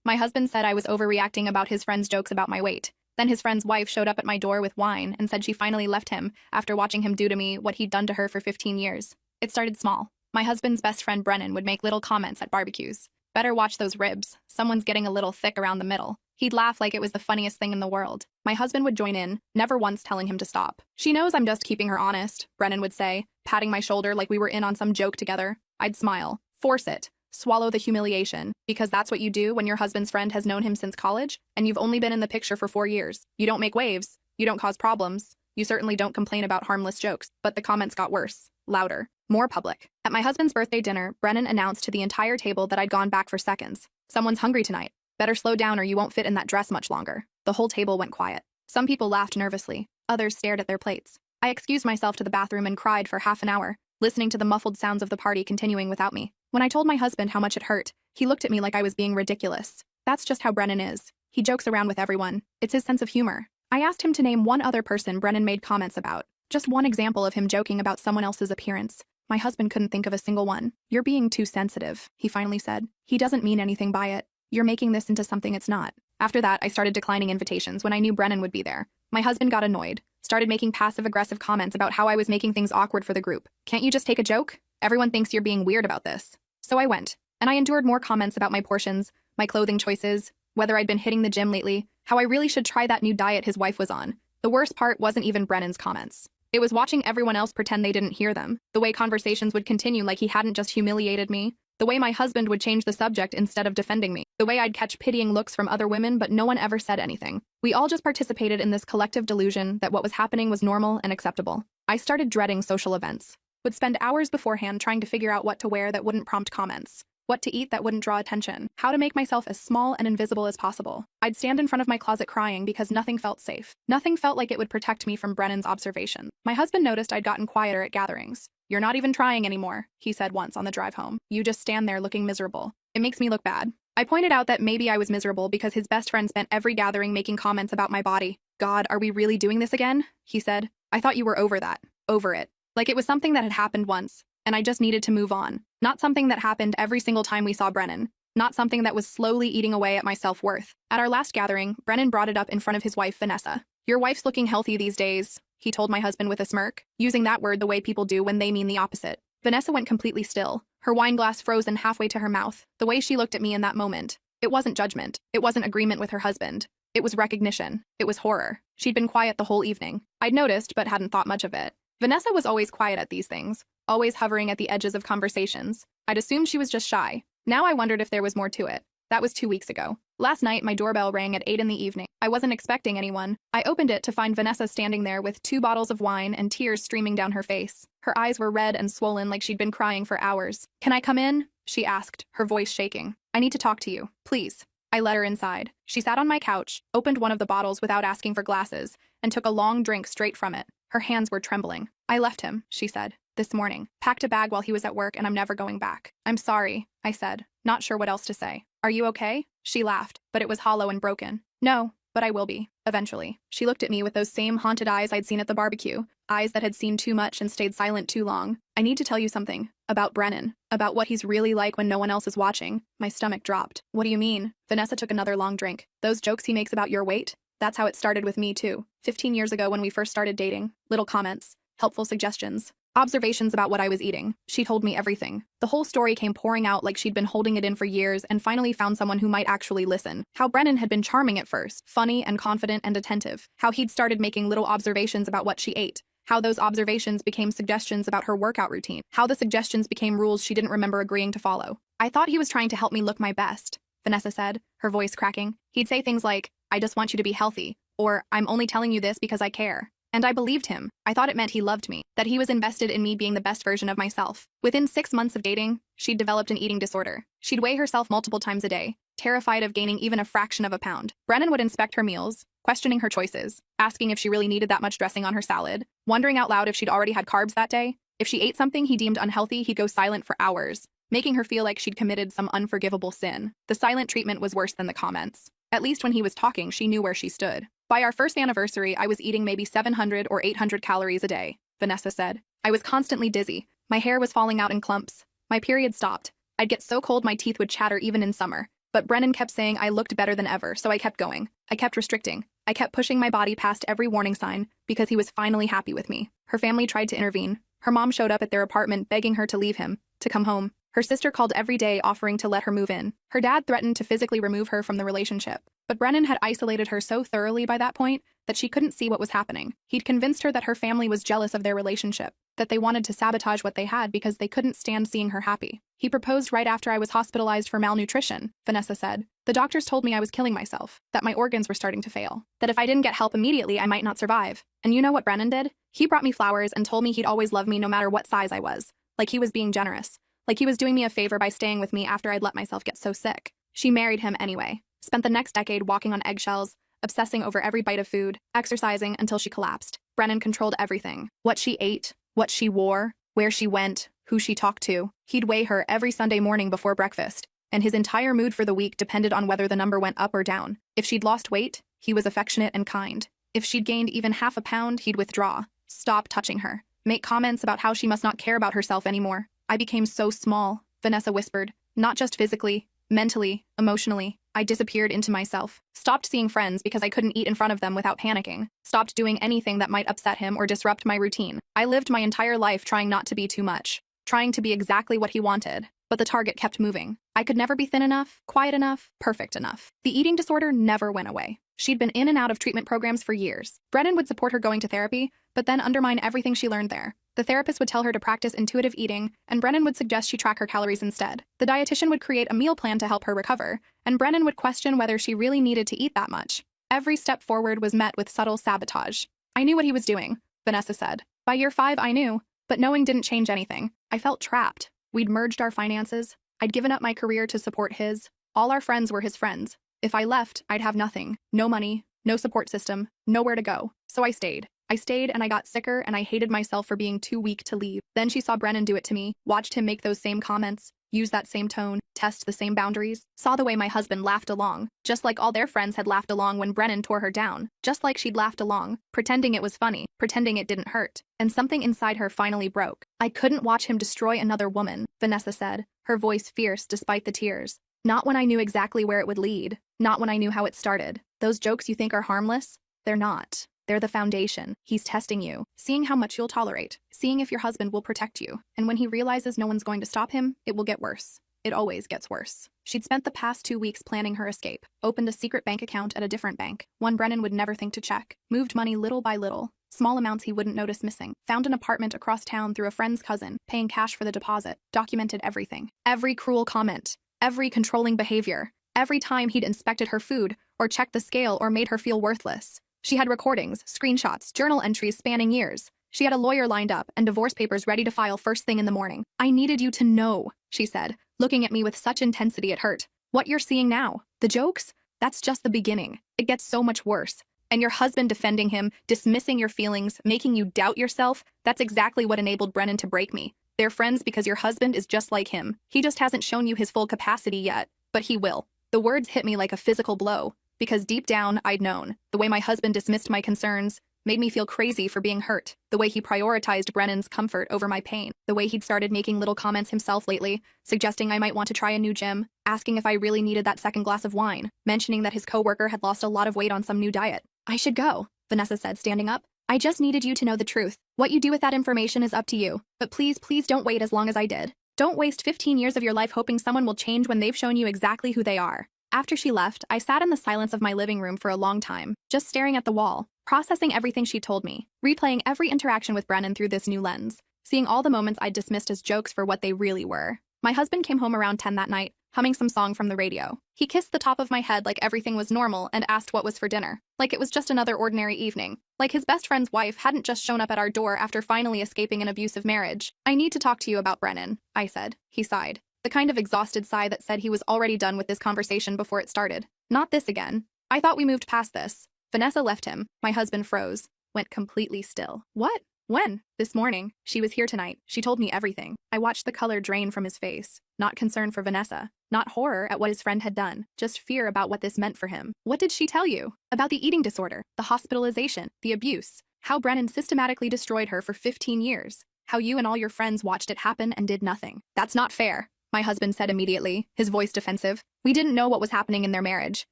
My husband said I was overreacting about his friend's jokes about my weight. Then his friend's wife showed up at my door with wine and said she finally left him after watching him do to me what he'd done to her for 15 years. It started small. My husband's best friend Brennan would make little comments at barbecues. Better watch those ribs. Someone's getting a little thick around the middle. He'd laugh like it was the funniest thing in the world. My husband would join in, never once telling him to stop. She knows I'm just keeping her honest, Brennan would say, patting my shoulder like we were in on some joke together. I'd smile. Force it. Swallow the humiliation, because that's what you do when your husband's friend has known him since college, and you've only been in the picture for 4 years. You don't make waves. You don't cause problems. You certainly don't complain about harmless jokes. But the comments got worse, louder, more public. At my husband's birthday dinner, Brennan announced to the entire table that I'd gone back for seconds. Someone's hungry tonight. Better slow down or you won't fit in that dress much longer. The whole table went quiet. Some people laughed nervously. Others stared at their plates. I excused myself to the bathroom and cried for half an hour, listening to the muffled sounds of the party continuing without me. When I told my husband how much it hurt, he looked at me like I was being ridiculous. That's just how Brennan is. He jokes around with everyone. It's his sense of humor. I asked him to name one other person Brennan made comments about. Just one example of him joking about someone else's appearance. My husband couldn't think of a single one. You're being too sensitive, he finally said. He doesn't mean anything by it. You're making this into something it's not. After that, I started declining invitations when I knew Brennan would be there. My husband got annoyed, started making passive-aggressive comments about how I was making things awkward for the group. Can't you just take a joke? Everyone thinks you're being weird about this. So I went, and I endured more comments about my portions, my clothing choices, whether I'd been hitting the gym lately, how I really should try that new diet his wife was on. The worst part wasn't even Brennan's comments. It was watching everyone else pretend they didn't hear them, the way conversations would continue like he hadn't just humiliated me, the way my husband would change the subject instead of defending me, the way I'd catch pitying looks from other women but no one ever said anything. We all just participated in this collective delusion that what was happening was normal and acceptable. I started dreading social events. Would spend hours beforehand trying to figure out what to wear that wouldn't prompt comments, what to eat that wouldn't draw attention, how to make myself as small and invisible as possible. I'd stand in front of my closet crying because nothing felt safe. Nothing felt like it would protect me from Brennan's observation. My husband noticed I'd gotten quieter at gatherings. You're not even trying anymore, he said once on the drive home. You just stand there looking miserable. It makes me look bad. I pointed out that maybe I was miserable because his best friend spent every gathering making comments about my body. God, are we really doing this again? He said. I thought you were over that. Over it. Like it was something that had happened once, and I just needed to move on. Not something that happened every single time we saw Brennan. Not something that was slowly eating away at my self-worth. At our last gathering, Brennan brought it up in front of his wife, Vanessa. Your wife's looking healthy these days, he told my husband with a smirk, using that word the way people do when they mean the opposite. Vanessa went completely still, her wine glass frozen halfway to her mouth. The way she looked at me in that moment, it wasn't judgment. It wasn't agreement with her husband. It was recognition. It was horror. She'd been quiet the whole evening. I'd noticed, but hadn't thought much of it. Vanessa was always quiet at these things, always hovering at the edges of conversations. I'd assumed she was just shy. Now I wondered if there was more to it. That was 2 weeks ago. Last night, my doorbell rang at 8 in the evening. I wasn't expecting anyone. I opened it to find Vanessa standing there with 2 bottles of wine and tears streaming down her face. Her eyes were red and swollen like she'd been crying for hours. Can I come in? She asked, her voice shaking. I need to talk to you, please. I let her inside. She sat on my couch, opened one of the bottles without asking for glasses, and took a long drink straight from it. Her hands were trembling. I left him, she said, this morning. Packed a bag while he was at work and I'm never going back. I'm sorry, I said, not sure what else to say. Are you okay? She laughed, but it was hollow and broken. No, but I will be, eventually. She looked at me with those same haunted eyes I'd seen at the barbecue, eyes that had seen too much and stayed silent too long. I need to tell you something. About Brennan. About what he's really like when no one else is watching. My stomach dropped. What do you mean? Vanessa took another long drink. Those jokes he makes about your weight? That's how it started with me too. 15 years ago when we first started dating. Little comments. Helpful suggestions. Observations about what I was eating. She told me everything. The whole story came pouring out like she'd been holding it in for years and finally found someone who might actually listen. How Brennan had been charming at first, funny and confident and attentive. How he'd started making little observations about what she ate. How those observations became suggestions about her workout routine. How the suggestions became rules she didn't remember agreeing to follow. I thought he was trying to help me look my best, Vanessa said, her voice cracking. He'd say things like, I just want you to be healthy, or I'm only telling you this because I care. And I believed him. I thought it meant he loved me, that he was invested in me being the best version of myself. Within 6 months of dating, she'd developed an eating disorder. She'd weigh herself multiple times a day, terrified of gaining even a fraction of a pound. Brennan would inspect her meals, questioning her choices, asking if she really needed that much dressing on her salad, wondering out loud if she'd already had carbs that day. If she ate something he deemed unhealthy, he'd go silent for hours, making her feel like she'd committed some unforgivable sin. The silent treatment was worse than the comments. At least when he was talking, she knew where she stood. By our first anniversary, I was eating maybe 700 or 800 calories a day, Vanessa said. I was constantly dizzy. My hair was falling out in clumps. My period stopped. I'd get so cold my teeth would chatter even in summer. But Brennan kept saying I looked better than ever, so I kept going. I kept restricting. I kept pushing my body past every warning sign because he was finally happy with me. Her family tried to intervene. Her mom showed up at their apartment begging her to leave him, to come home. Her sister called every day offering to let her move in. Her dad threatened to physically remove her from the relationship. But Brennan had isolated her so thoroughly by that point that she couldn't see what was happening. He'd convinced her that her family was jealous of their relationship, that they wanted to sabotage what they had because they couldn't stand seeing her happy. He proposed right after I was hospitalized for malnutrition, Vanessa said. The doctors told me I was killing myself, that my organs were starting to fail, that if I didn't get help immediately, I might not survive. And you know what Brennan did? He brought me flowers and told me he'd always love me no matter what size I was. Like he was being generous. Like he was doing me a favor by staying with me after I'd let myself get so sick. She married him anyway. Spent the next decade walking on eggshells, obsessing over every bite of food, exercising until she collapsed. Brennan controlled everything. What she ate, what she wore, where she went, who she talked to. He'd weigh her every Sunday morning before breakfast, and his entire mood for the week depended on whether the number went up or down. If she'd lost weight, he was affectionate and kind. If she'd gained even half a pound, he'd withdraw, stop touching her, make comments about how she must not care about herself anymore. I became so small, Vanessa whispered, not just physically, mentally, emotionally. I disappeared into myself, stopped seeing friends because I couldn't eat in front of them without panicking, stopped doing anything that might upset him or disrupt my routine. I lived my entire life trying not to be too much, trying to be exactly what he wanted, but the target kept moving. I could never be thin enough, quiet enough, perfect enough. The eating disorder never went away. She'd been in and out of treatment programs for years. Brennan would support her going to therapy, but then undermine everything she learned there. The therapist would tell her to practice intuitive eating, and Brennan would suggest she track her calories instead. The dietitian would create a meal plan to help her recover, and Brennan would question whether she really needed to eat that much. Every step forward was met with subtle sabotage. I knew what he was doing, Vanessa said. By year 5, I knew, but knowing didn't change anything. I felt trapped. We'd merged our finances. I'd given up my career to support his. All our friends were his friends. If I left, I'd have nothing. No money, no support system, nowhere to go. So I stayed. And I got sicker and I hated myself for being too weak to leave. Then she saw Brennan do it to me, watched him make those same comments, use that same tone, test the same boundaries, saw the way my husband laughed along, just like all their friends had laughed along when Brennan tore her down, just like she'd laughed along, pretending it was funny, pretending it didn't hurt. And something inside her finally broke. I couldn't watch him destroy another woman, Vanessa said, her voice fierce despite the tears. Not when I knew exactly where it would lead, not when I knew how it started. Those jokes you think are harmless? They're not. They're the foundation. He's testing you, seeing how much you'll tolerate, seeing if your husband will protect you. And when he realizes no one's going to stop him, it will get worse. It always gets worse. She'd spent the past 2 weeks planning her escape, opened a secret bank account at a different bank, one Brennan would never think to check, moved money little by little, small amounts he wouldn't notice missing, found an apartment across town through a friend's cousin, paying cash for the deposit, documented everything. Every cruel comment, every controlling behavior, every time he'd inspected her food, or checked the scale or made her feel worthless. She had recordings, screenshots, journal entries spanning years. She had a lawyer lined up and divorce papers ready to file first thing in the morning. I needed you to know, she said, looking at me with such intensity it hurt. What you're seeing now, the jokes, that's just the beginning. It gets so much worse. And your husband defending him, dismissing your feelings, making you doubt yourself, that's exactly what enabled Brennan to break me. They're friends because your husband is just like him. He just hasn't shown you his full capacity yet, but he will. The words hit me like a physical blow. Because deep down, I'd known. The way my husband dismissed my concerns made me feel crazy for being hurt. The way he prioritized Brennan's comfort over my pain. The way he'd started making little comments himself lately, suggesting I might want to try a new gym, asking if I really needed that second glass of wine, mentioning that his coworker had lost a lot of weight on some new diet. I should go, Vanessa said, standing up. I just needed you to know the truth. What you do with that information is up to you. But please, please don't wait as long as I did. Don't waste 15 years of your life hoping someone will change when they've shown you exactly who they are. After she left, I sat in the silence of my living room for a long time, just staring at the wall, processing everything she told me, replaying every interaction with Brennan through this new lens, seeing all the moments I'd dismissed as jokes for what they really were. My husband came home around 10 that night, humming some song from the radio. He kissed the top of my head like everything was normal and asked what was for dinner, like it was just another ordinary evening, like his best friend's wife hadn't just shown up at our door after finally escaping an abusive marriage. I need to talk to you about Brennan, I said. He sighed. The kind of exhausted sigh that said he was already done with this conversation before it started. Not this again. I thought we moved past this. Vanessa left him. My husband froze, went completely still. What? When? This morning. She was here tonight. She told me everything. I watched the color drain from his face. Not concern for Vanessa. Not horror at what his friend had done. Just fear about what this meant for him. What did she tell you? About the eating disorder, the hospitalization, the abuse. How Brennan systematically destroyed her for 15 years. How you and all your friends watched it happen and did nothing. That's not fair. my husband said immediately, his voice defensive. We didn't know what was happening in their marriage.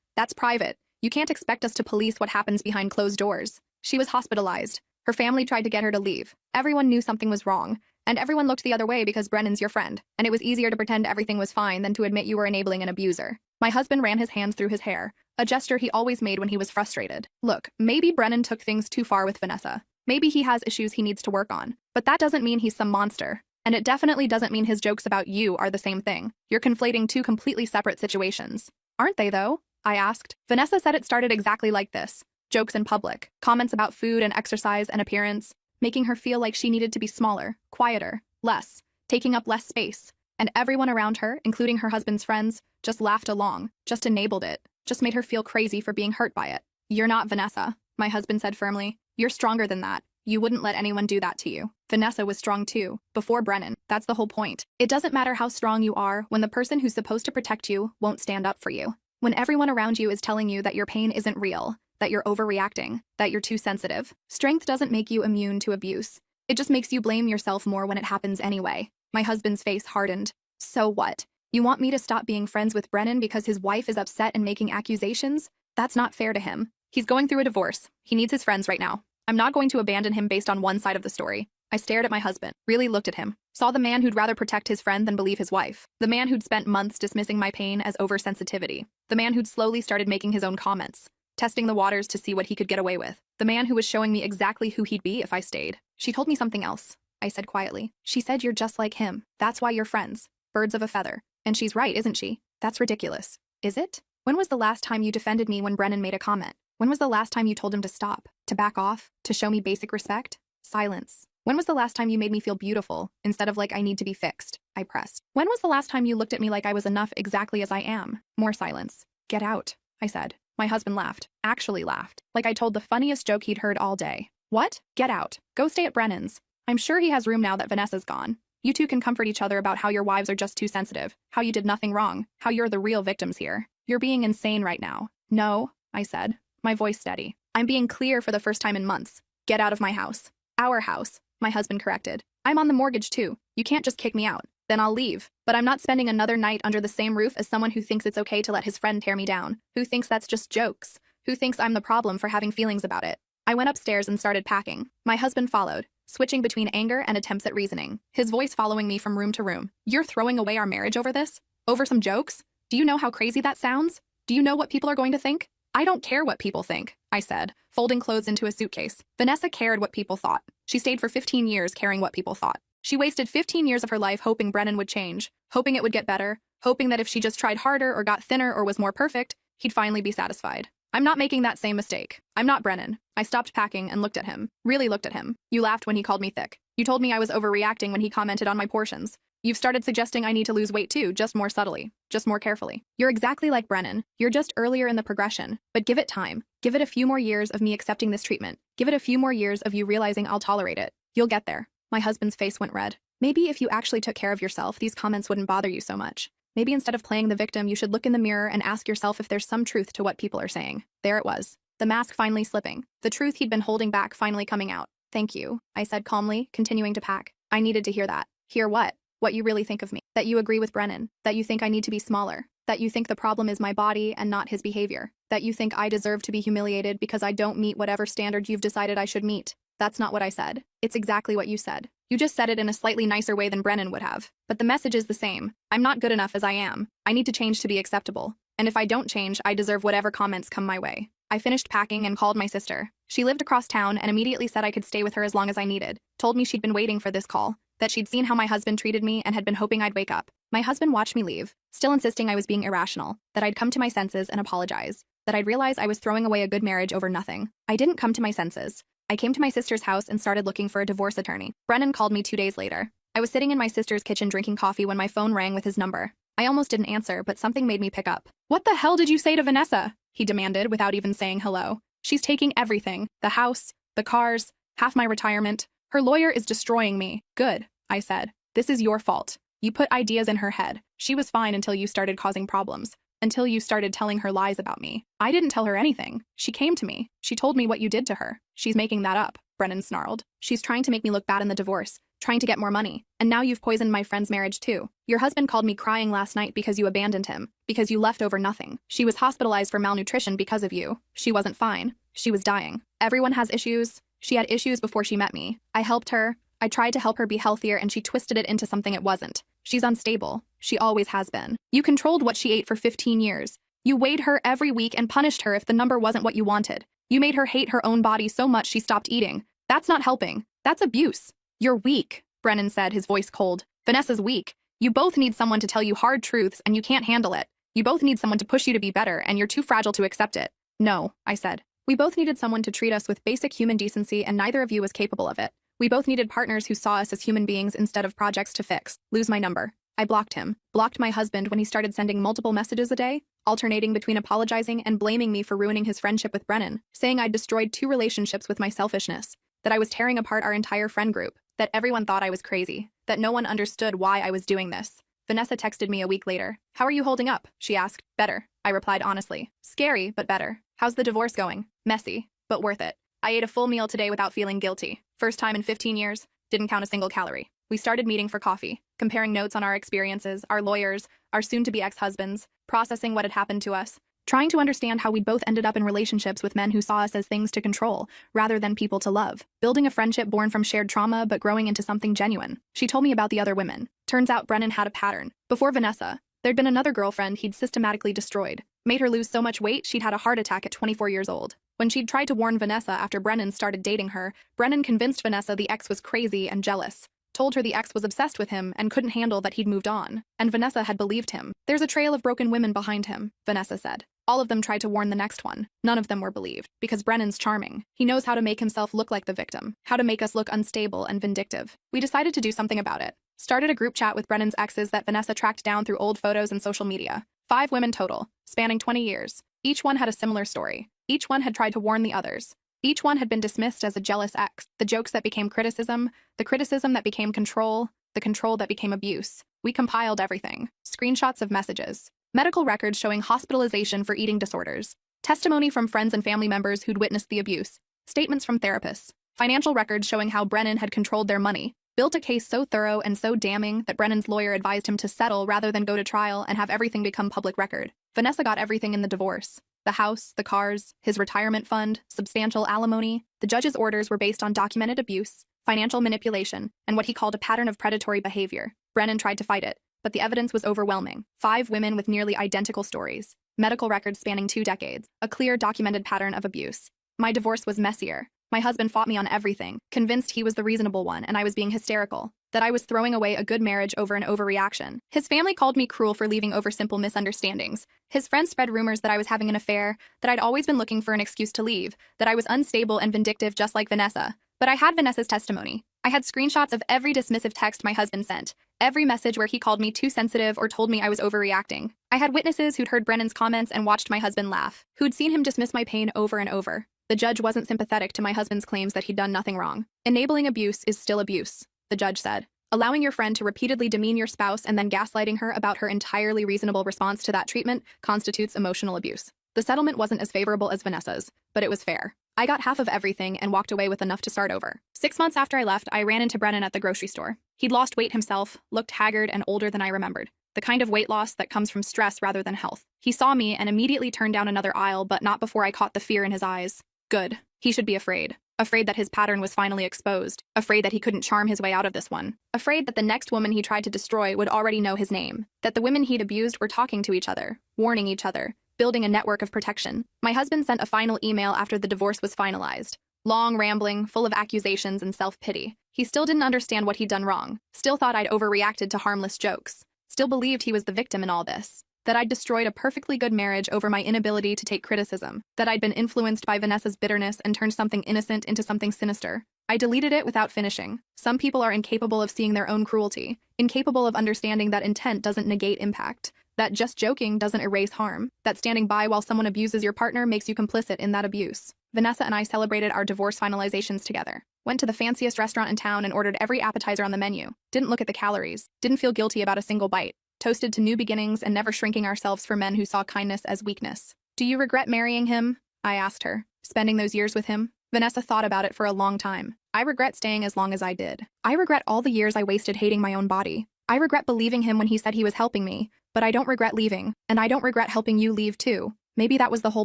That's private. You can't expect us to police what happens behind closed doors. She was hospitalized. Her family tried to get her to leave. Everyone knew something was wrong, and everyone looked the other way because Brennan's your friend, and it was easier to pretend everything was fine than to admit you were enabling an abuser. My husband ran his hands through his hair, a gesture he always made when he was frustrated. Look, maybe Brennan took things too far with Vanessa. Maybe he has issues he needs to work on, but that doesn't mean he's some monster. And it definitely doesn't mean his jokes about you are the same thing. You're conflating two completely separate situations. Aren't they, though? I asked. Vanessa said it started exactly like this. Jokes in public, comments about food and exercise and appearance, making her feel like she needed to be smaller, quieter, less, taking up less space. And everyone around her, including her husband's friends, just laughed along, just enabled it, just made her feel crazy for being hurt by it. You're not Vanessa, my husband said firmly. You're stronger than that. You wouldn't let anyone do that to you. Vanessa was strong too, before Brennan. That's the whole point. It doesn't matter how strong you are when the person who's supposed to protect you won't stand up for you. When everyone around you is telling you that your pain isn't real, that you're overreacting, that you're too sensitive. Strength doesn't make you immune to abuse. It just makes you blame yourself more when it happens anyway. My husband's face hardened. So what? You want me to stop being friends with Brennan because his wife is upset and making accusations? That's not fair to him. He's going through a divorce. He needs his friends right now. I'm not going to abandon him based on one side of the story. I stared at my husband, really looked at him, saw the man who'd rather protect his friend than believe his wife, the man who'd spent months dismissing my pain as oversensitivity, the man who'd slowly started making his own comments, testing the waters to see what he could get away with, the man who was showing me exactly who he'd be if I stayed. She told me something else, I said quietly. She said you're just like him. That's why you're friends. Birds of a feather. And she's right, isn't she? That's ridiculous. Is it? When was the last time you defended me when Brennan made a comment? When was the last time you told him to stop, to back off, to show me basic respect? Silence. When was the last time you made me feel beautiful, instead of like I need to be fixed? I pressed. When was the last time you looked at me like I was enough exactly as I am? More silence. Get out, I said. My husband laughed. Actually laughed. Like I told the funniest joke he'd heard all day. What? Get out. Go stay at Brennan's. I'm sure he has room now that Vanessa's gone. You two can comfort each other about how your wives are just too sensitive, how you did nothing wrong, how you're the real victims here. You're being insane right now. No, I said, my voice steady. I'm being clear for the first time in months. Get out of my house. Our house, my husband corrected. I'm on the mortgage too. You can't just kick me out. Then I'll leave. But I'm not spending another night under the same roof as someone who thinks it's okay to let his friend tear me down, who thinks that's just jokes, who thinks I'm the problem for having feelings about it. I went upstairs and started packing. My husband followed, switching between anger and attempts at reasoning, his voice following me from room to room. You're throwing away our marriage over this? Over some jokes? Do you know how crazy that sounds? Do you know what people are going to think? I don't care what people think, I said, folding clothes into a suitcase. Vanessa cared what people thought. She stayed for 15 years caring what people thought. She wasted 15 years of her life hoping Brennan would change, hoping it would get better, hoping that if she just tried harder or got thinner or was more perfect, he'd finally be satisfied. I'm not making that same mistake. I'm not Brennan. I stopped packing and looked at him. Really looked at him. You laughed when he called me thick. You told me I was overreacting when he commented on my portions. You've started suggesting I need to lose weight too, just more subtly, just more carefully. You're exactly like Brennan. You're just earlier in the progression, but give it time. Give it a few more years of me accepting this treatment. Give it a few more years of you realizing I'll tolerate it. You'll get there. My husband's face went red. Maybe if you actually took care of yourself, these comments wouldn't bother you so much. Maybe instead of playing the victim, you should look in the mirror and ask yourself if there's some truth to what people are saying. There it was. The mask finally slipping. The truth he'd been holding back finally coming out. Thank you, I said calmly, continuing to pack. I needed to hear that. Hear what? What you really think of me. That you agree with Brennan. That you think I need to be smaller. That you think the problem is my body and not his behavior. That you think I deserve to be humiliated because I don't meet whatever standard you've decided I should meet. That's not what I said. It's exactly what you said. You just said it in a slightly nicer way than Brennan would have. But the message is the same. I'm not good enough as I am. I need to change to be acceptable. And if I don't change, I deserve whatever comments come my way. I finished packing and called my sister. She lived across town and immediately said I could stay with her as long as I needed. Told me she'd been waiting for this call. That she'd seen how my husband treated me and had been hoping I'd wake up. My husband watched me leave, still insisting I was being irrational. That I'd come to my senses and apologize. That I'd realize I was throwing away a good marriage over nothing. I didn't come to my senses. I came to my sister's house and started looking for a divorce attorney. Brennan called me 2 days later. I was sitting in my sister's kitchen drinking coffee when my phone rang with his number. I almost didn't answer, but something made me pick up. What the hell did you say to Vanessa? He demanded without even saying hello. She's taking everything. The house, the cars, half my retirement. Her lawyer is destroying me. Good, I said. This is your fault. You put ideas in her head. She was fine until you started causing problems. Until you started telling her lies about me. I didn't tell her anything. She came to me. She told me what you did to her. She's making that up, Brennan snarled. She's trying to make me look bad in the divorce, trying to get more money. And now you've poisoned my friend's marriage too. Your husband called me crying last night because you abandoned him, because you left over nothing. She was hospitalized for malnutrition because of you. She wasn't fine. She was dying. Everyone has issues. She had issues before she met me. I helped her. I tried to help her be healthier and she twisted it into something it wasn't. She's unstable. She always has been. You controlled what she ate for 15 years. You weighed her every week and punished her if the number wasn't what you wanted. You made her hate her own body so much she stopped eating. That's not helping. That's abuse. You're weak, Brennan said, his voice cold. Vanessa's weak. You both need someone to tell you hard truths and you can't handle it. You both need someone to push you to be better and you're too fragile to accept it. No, I said. We both needed someone to treat us with basic human decency and neither of you was capable of it. We both needed partners who saw us as human beings instead of projects to fix. Lose my number. I blocked him. Blocked my husband when he started sending multiple messages a day, alternating between apologizing and blaming me for ruining his friendship with Brennan, saying I'd destroyed 2 relationships with my selfishness, that I was tearing apart our entire friend group, that everyone thought I was crazy, that no one understood why I was doing this. Vanessa texted me a week later. How are you holding up? She asked. Better, I replied honestly. Scary, but better. How's the divorce going? Messy, but worth it. I ate a full meal today without feeling guilty. First time in 15 years, didn't count a single calorie. We started meeting for coffee, comparing notes on our experiences, our lawyers, our soon-to-be ex-husbands, processing what had happened to us, trying to understand how we'd both ended up in relationships with men who saw us as things to control, rather than people to love, building a friendship born from shared trauma but growing into something genuine. She told me about the other women. Turns out Brennan had a pattern. Before Vanessa, there'd been another girlfriend he'd systematically destroyed, made her lose so much weight she'd had a heart attack at 24 years old. When she'd tried to warn Vanessa after Brennan started dating her, Brennan convinced Vanessa the ex was crazy and jealous, told her the ex was obsessed with him and couldn't handle that he'd moved on, and Vanessa had believed him. There's a trail of broken women behind him, Vanessa said. All of them tried to warn the next one. None of them were believed, because Brennan's charming. He knows how to make himself look like the victim, how to make us look unstable and vindictive. We decided to do something about it. Started a group chat with Brennan's exes that Vanessa tracked down through old photos and social media. 5 women total, spanning 20 years. Each one had a similar story. Each one had tried to warn the others. Each one had been dismissed as a jealous ex. The jokes that became criticism, the criticism that became control, the control that became abuse. We compiled everything. Screenshots of messages. Medical records showing hospitalization for eating disorders. Testimony from friends and family members who'd witnessed the abuse. Statements from therapists. Financial records showing how Brennan had controlled their money. Built a case so thorough and so damning that Brennan's lawyer advised him to settle rather than go to trial and have everything become public record. Vanessa got everything in the divorce. The house, the cars, his retirement fund, substantial alimony. The judge's orders were based on documented abuse, financial manipulation, and what he called a pattern of predatory behavior. Brennan tried to fight it, but the evidence was overwhelming. 5 women with nearly identical stories. Medical records spanning 2 decades. A clear documented pattern of abuse. My divorce was messier. My husband fought me on everything, convinced he was the reasonable one and I was being hysterical, that I was throwing away a good marriage over an overreaction. His family called me cruel for leaving over simple misunderstandings. His friends spread rumors that I was having an affair, that I'd always been looking for an excuse to leave, that I was unstable and vindictive just like Vanessa. But I had Vanessa's testimony. I had screenshots of every dismissive text my husband sent, every message where he called me too sensitive or told me I was overreacting. I had witnesses who'd heard Brennan's comments and watched my husband laugh, who'd seen him dismiss my pain over and over. The judge wasn't sympathetic to my husband's claims that he'd done nothing wrong. Enabling abuse is still abuse, the judge said. Allowing your friend to repeatedly demean your spouse and then gaslighting her about her entirely reasonable response to that treatment constitutes emotional abuse. The settlement wasn't as favorable as Vanessa's, but it was fair. I got half of everything and walked away with enough to start over. 6 months after I left, I ran into Brennan at the grocery store. He'd lost weight himself, looked haggard and older than I remembered. The kind of weight loss that comes from stress rather than health. He saw me and immediately turned down another aisle, but not before I caught the fear in his eyes. Good. He should be afraid. Afraid that his pattern was finally exposed. Afraid that he couldn't charm his way out of this one. Afraid that the next woman he tried to destroy would already know his name. That the women he'd abused were talking to each other, warning each other, building a network of protection. My husband sent a final email after the divorce was finalized. Long, rambling, full of accusations and self-pity. He still didn't understand what he'd done wrong. Still thought I'd overreacted to harmless jokes. Still believed he was the victim in all this. That I'd destroyed a perfectly good marriage over my inability to take criticism. That I'd been influenced by Vanessa's bitterness and turned something innocent into something sinister. I deleted it without finishing. Some people are incapable of seeing their own cruelty. Incapable of understanding that intent doesn't negate impact. That just joking doesn't erase harm. That standing by while someone abuses your partner makes you complicit in that abuse. Vanessa and I celebrated our divorce finalizations together. Went to the fanciest restaurant in town and ordered every appetizer on the menu. Didn't look at the calories. Didn't feel guilty about a single bite. Toasted to new beginnings and never shrinking ourselves for men who saw kindness as weakness. Do you regret marrying him? I asked her. Spending those years with him? Vanessa thought about it for a long time. I regret staying as long as I did. I regret all the years I wasted hating my own body. I regret believing him when he said he was helping me, but I don't regret leaving, and I don't regret helping you leave too. Maybe that was the whole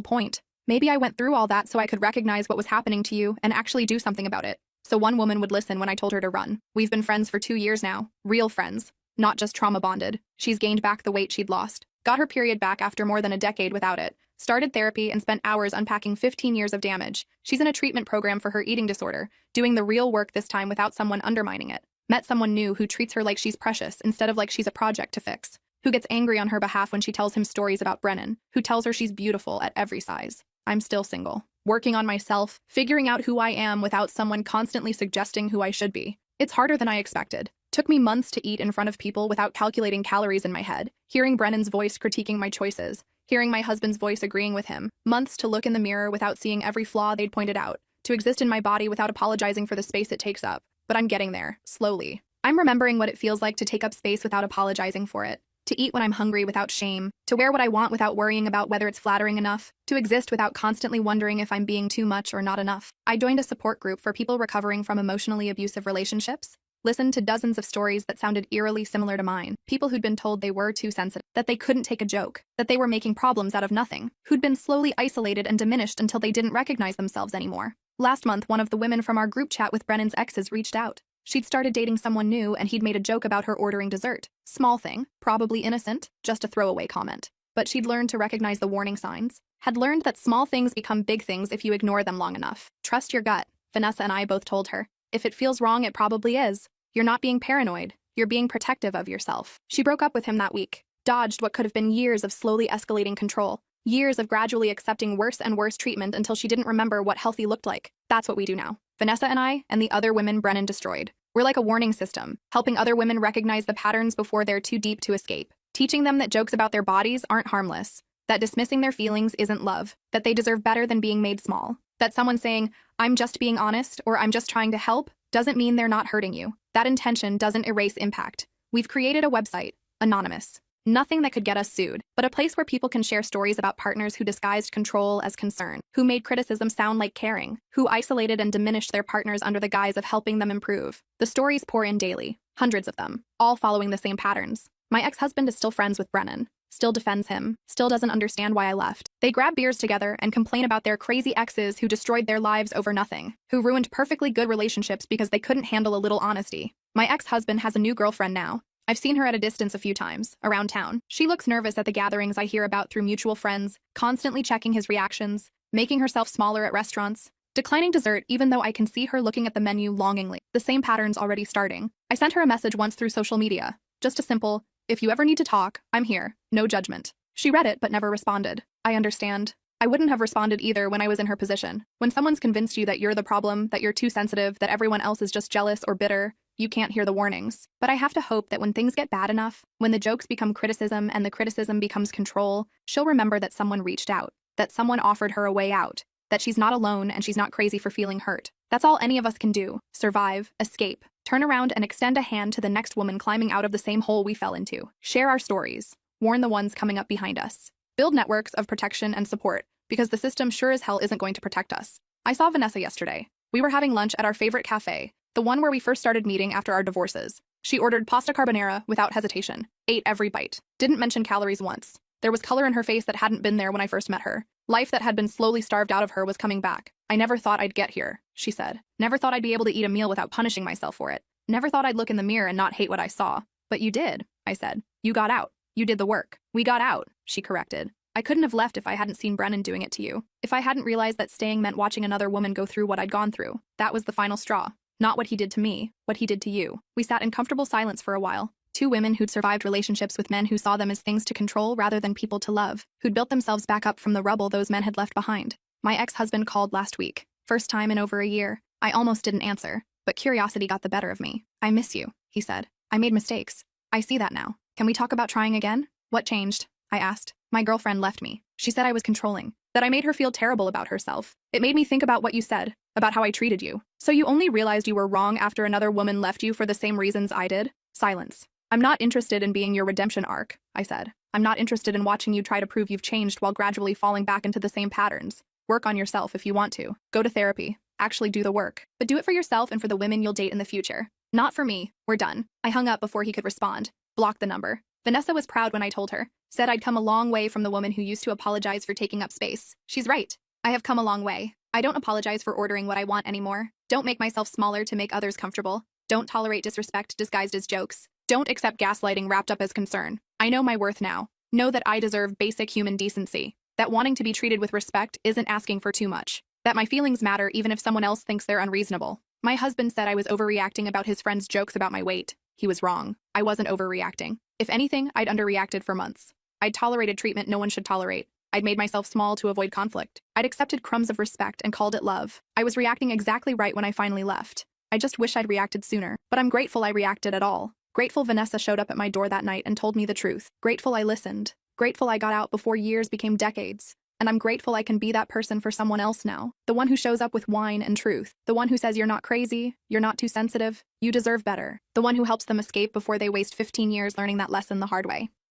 point. Maybe I went through all that so I could recognize what was happening to you and actually do something about it. So one woman would listen when I told her to run. We've been friends for 2 years now. Real friends. Not just trauma bonded. She's gained back the weight she'd lost. Got her period back after more than a decade without it. Started therapy and spent hours unpacking 15 years of damage. She's in a treatment program for her eating disorder, doing the real work this time without someone undermining it. Met someone new who treats her like she's precious instead of like she's a project to fix. Who gets angry on her behalf when she tells him stories about Brennan. Who tells her she's beautiful at every size. I'm still single. Working on myself, figuring out who I am without someone constantly suggesting who I should be. It's harder than I expected. Took me months to eat in front of people without calculating calories in my head. Hearing Brennan's voice critiquing my choices. Hearing my husband's voice agreeing with him. Months to look in the mirror without seeing every flaw they'd pointed out. To exist in my body without apologizing for the space it takes up. But I'm getting there, slowly. I'm remembering what it feels like to take up space without apologizing for it. To eat when I'm hungry without shame. To wear what I want without worrying about whether it's flattering enough. To exist without constantly wondering if I'm being too much or not enough. I joined a support group for people recovering from emotionally abusive relationships. Listened to dozens of stories that sounded eerily similar to mine. People who'd been told they were too sensitive, that they couldn't take a joke, that they were making problems out of nothing, who'd been slowly isolated and diminished until they didn't recognize themselves anymore. Last month, one of the women from our group chat with Brennan's exes reached out. She'd started dating someone new and he'd made a joke about her ordering dessert. Small thing, probably innocent, just a throwaway comment. But she'd learned to recognize the warning signs. Had learned that small things become big things if you ignore them long enough. Trust your gut, Vanessa and I both told her. If it feels wrong, it probably is. You're not being paranoid. You're being protective of yourself. She broke up with him that week. Dodged what could have been years of slowly escalating control. Years of gradually accepting worse and worse treatment until she didn't remember what healthy looked like. That's what we do now. Vanessa and I, and the other women Brennan destroyed. We're like a warning system, helping other women recognize the patterns before they're too deep to escape. Teaching them that jokes about their bodies aren't harmless. That dismissing their feelings isn't love. That they deserve better than being made small. That someone saying, "I'm just being honest," or "I'm just trying to help," doesn't mean they're not hurting you. That intention doesn't erase impact. We've created a website, anonymous. Nothing that could get us sued, but a place where people can share stories about partners who disguised control as concern, who made criticism sound like caring, who isolated and diminished their partners under the guise of helping them improve. The stories pour in daily, hundreds of them, all following the same patterns. My ex-husband is still friends with Brennan, still defends him, still doesn't understand why I left. They grab beers together and complain about their crazy exes who destroyed their lives over nothing, who ruined perfectly good relationships because they couldn't handle a little honesty. My ex-husband has a new girlfriend now. I've seen her at a distance a few times, around town. She looks nervous at the gatherings I hear about through mutual friends, constantly checking his reactions, making herself smaller at restaurants, declining dessert even though I can see her looking at the menu longingly. The same pattern's already starting. I sent her a message once through social media. Just a simple, "If you ever need to talk, I'm here. No judgment." She read it but never responded. I understand. I wouldn't have responded either when I was in her position. When someone's convinced you that you're the problem, that you're too sensitive, that everyone else is just jealous or bitter, you can't hear the warnings. But I have to hope that when things get bad enough, when the jokes become criticism and the criticism becomes control, she'll remember that someone reached out, that someone offered her a way out, that she's not alone and she's not crazy for feeling hurt. That's all any of us can do. Survive, escape, turn around and extend a hand to the next woman climbing out of the same hole we fell into. Share our stories. Warn the ones coming up behind us. Build networks of protection and support, because the system sure as hell isn't going to protect us. I saw Vanessa yesterday. We were having lunch at our favorite cafe, the one where we first started meeting after our divorces. She ordered pasta carbonara without hesitation, ate every bite, didn't mention calories once. There was color in her face that hadn't been there when I first met her. Life that had been slowly starved out of her was coming back. "I never thought I'd get here," she said. "Never thought I'd be able to eat a meal without punishing myself for it. Never thought I'd look in the mirror and not hate what I saw." "But you did," I said. "You got out. You did the work." "We got out," she corrected. "I couldn't have left if I hadn't seen Brennan doing it to you. If I hadn't realized that staying meant watching another woman go through what I'd gone through. That was the final straw. Not what he did to me, what he did to you." We sat in comfortable silence for a while. Two women who'd survived relationships with men who saw them as things to control rather than people to love, who'd built themselves back up from the rubble those men had left behind. My ex-husband called last week. First time in over a year. I almost didn't answer, but curiosity got the better of me. "I miss you," he said. "I made mistakes. I see that now. Can we talk about trying again?" "What changed?" I asked. "My girlfriend left me. She said I was controlling, that I made her feel terrible about herself. It made me think about what you said, about how I treated you. So you only realized you were wrong after another woman left you for the same reasons I did?" Silence. "I'm not interested in being your redemption arc," I said. "I'm not interested in watching you try to prove you've changed while gradually falling back into the same patterns. Work on yourself if you want to. Go to therapy. Actually do the work. But do it for yourself and for the women you'll date in the future. Not for me. We're done. I hung up before he could respond. Blocked the number. Vanessa was proud when I told her. Said I'd come a long way from the woman who used to apologize for taking up space. She's right. I have come a long way. I don't apologize for ordering what I want anymore. Don't make myself smaller to make others comfortable. Don't tolerate disrespect disguised as jokes. Don't accept gaslighting wrapped up as concern. I know my worth now. Know that I deserve basic human decency. That wanting to be treated with respect isn't asking for too much. That my feelings matter even if someone else thinks they're unreasonable. My husband said I was overreacting about his friend's jokes about my weight. He was wrong. I wasn't overreacting. If anything, I'd underreacted for months. I'd tolerated treatment no one should tolerate. I'd made myself small to avoid conflict. I'd accepted crumbs of respect and called it love. I was reacting exactly right when I finally left. I just wish I'd reacted sooner. But I'm grateful I reacted at all. Grateful Vanessa showed up at my door that night and told me the truth. Grateful I listened. Grateful I got out before years became decades. And I'm grateful I can be that person for someone else now. The one who shows up with wine and truth. The one who says you're not crazy, you're not too sensitive, you deserve better. The one who helps them escape before they waste 15 years learning that lesson the hard way.